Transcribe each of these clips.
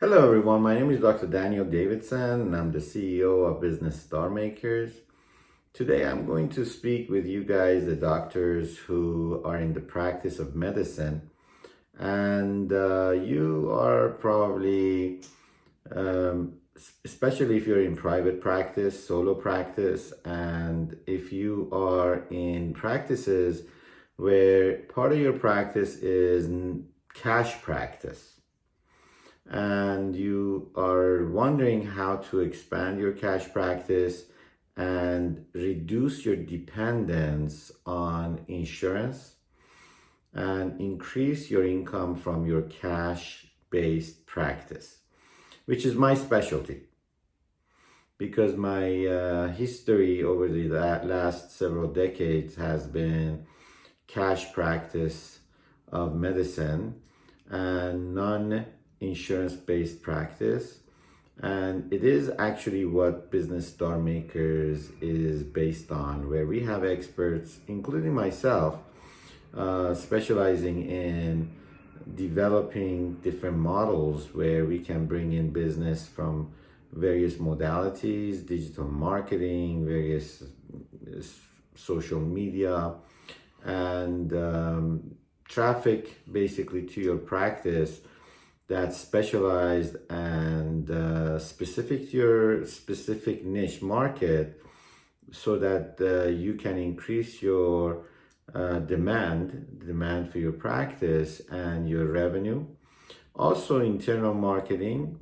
Hello, everyone. My name is Dr. Daniel Davidson, and I'm the CEO of Business Star Makers. Today, I'm going to speak with you guys, the doctors who are in the practice of medicine. And you are probably, especially if you're in private practice, solo practice, and if you are in practices where part of your practice is cash practice and you are wondering how to expand your cash practice and reduce your dependence on insurance and increase your income from your cash based practice, which is my specialty because my history over the last several decades has been cash practice of medicine and non insurance based practice. And it is actually what Business Star Makers is based on, where we have experts, including myself, specializing in developing different models where we can bring in business from various modalities, digital marketing, various social media, and traffic basically to your practice that's specialized and specific to your specific niche market so that you can increase your demand for your practice and your revenue. Also, internal marketing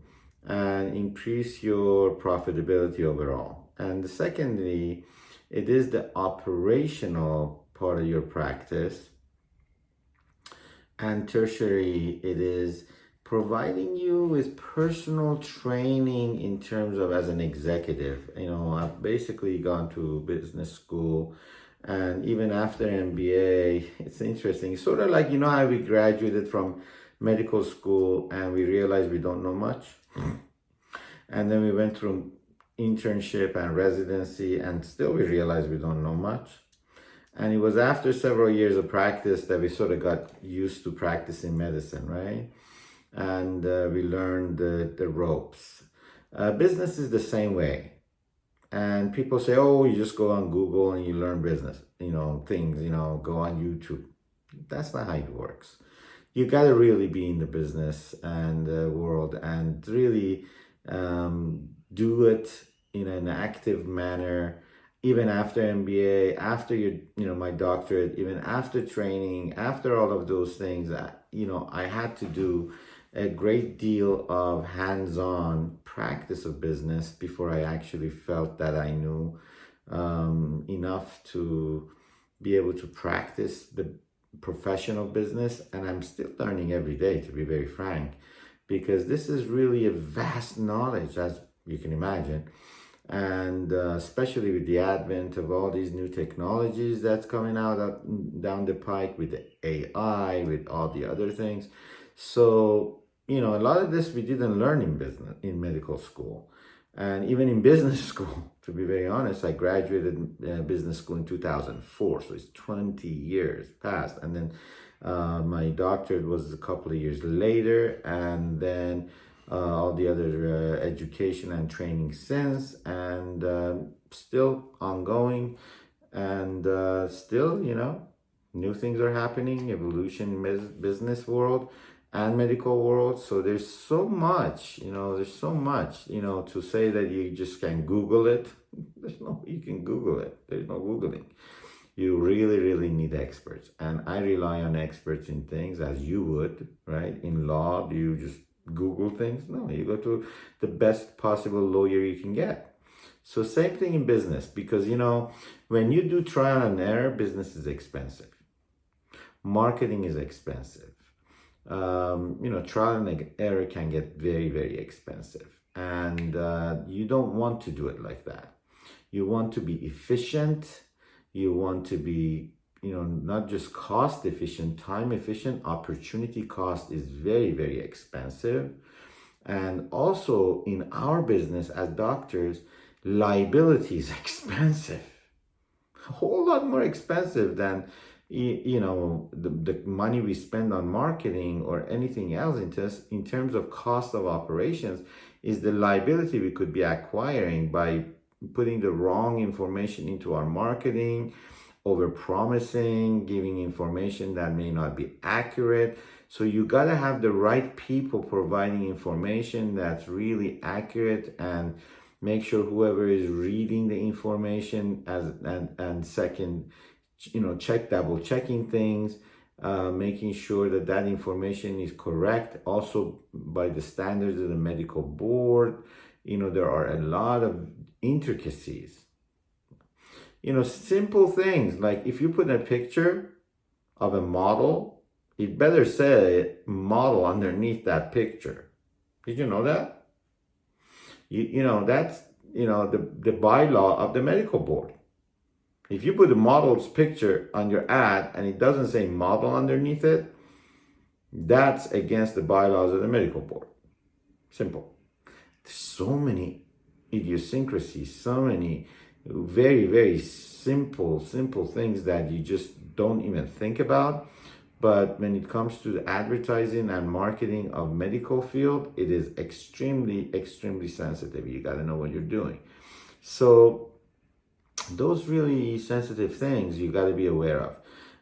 and increase your profitability overall. And secondly, it is the operational part of your practice. And tertiary, it is providing you with personal training in terms of as an executive. I've basically gone to business school, and even after MBA, it's interesting. It's sort of like, how we graduated from medical school and we realized we don't know much. And then we went through internship and residency, and still we realized we don't know much. And it was after several years of practice that we sort of got used to practicing medicine, right? And we learned the ropes. Business is the same way. And people say, oh, you just go on Google and you learn business, things, go on YouTube. That's not how it works. You got to really be in the business and world and really do it in an active manner, even after MBA, after my doctorate, even after training, after all of those things. I had to do a great deal of hands-on practice of business before I actually felt that I knew enough to be able to practice the professional business. And I'm still learning every day, to be very frank, because this is really a vast knowledge, as you can imagine. And especially with the advent of all these new technologies that's coming out down the pike with the AI, with all the other things. So, a lot of this we didn't learn in business, in medical school, and even in business school. To be very honest, I graduated business school in 2004, so it's 20 years past. And then my doctorate was a couple of years later, and then all the other education and training since, and still ongoing, and still, new things are happening, evolution in business world and medical world. So there's so much, to say that you just can Google it. You can Google it. There's no Googling. You really, really need experts. And I rely on experts in things as you would, right? In law, do you just Google things? No, you go to the best possible lawyer you can get. So same thing in business, because, when you do trial and error, business is expensive. Marketing is expensive. Trial and error can get very, very expensive. And you don't want to do it like that. You want to be efficient. You want to be, not just cost efficient, time efficient. Opportunity cost is very, very expensive. And also in our business as doctors, liability is expensive. A whole lot more expensive than the money we spend on marketing or anything else in terms of cost of operations is the liability we could be acquiring by putting the wrong information into our marketing, over promising, giving information that may not be accurate. So you got to have the right people providing information that's really accurate, and make sure whoever is reading the information and second, double checking things, making sure that that information is correct also by the standards of the medical board. There are a lot of intricacies. Simple things like if you put a picture of a model, it better say model underneath that picture. Did you know that? That's the bylaw of the medical board. If you put a model's picture on your ad and it doesn't say model underneath it, that's against the bylaws of the medical board. Simple. There's so many idiosyncrasies, so many very, very simple things that you just don't even think about. But when it comes to the advertising and marketing of medical field, it is extremely sensitive. You got to know what you're doing. So those really sensitive things you got to be aware of.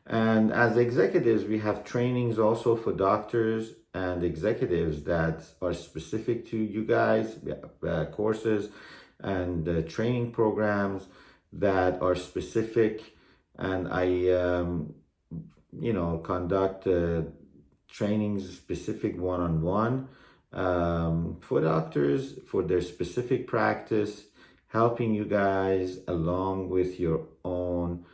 And as executives, we have trainings also for doctors and executives that are specific to you guys, courses and training programs that are specific. And I conduct trainings specific one-on-one for doctors for their specific practice, helping you guys along with your own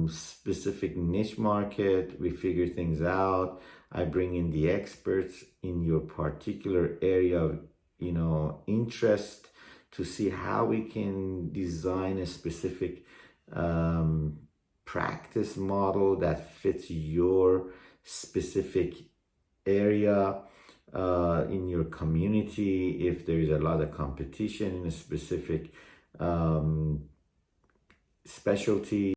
specific niche market. We figure things out. I bring in the experts in your particular area of interest to see how we can design a specific practice model that fits your specific area in your community. If there is a lot of competition in a specific specialty,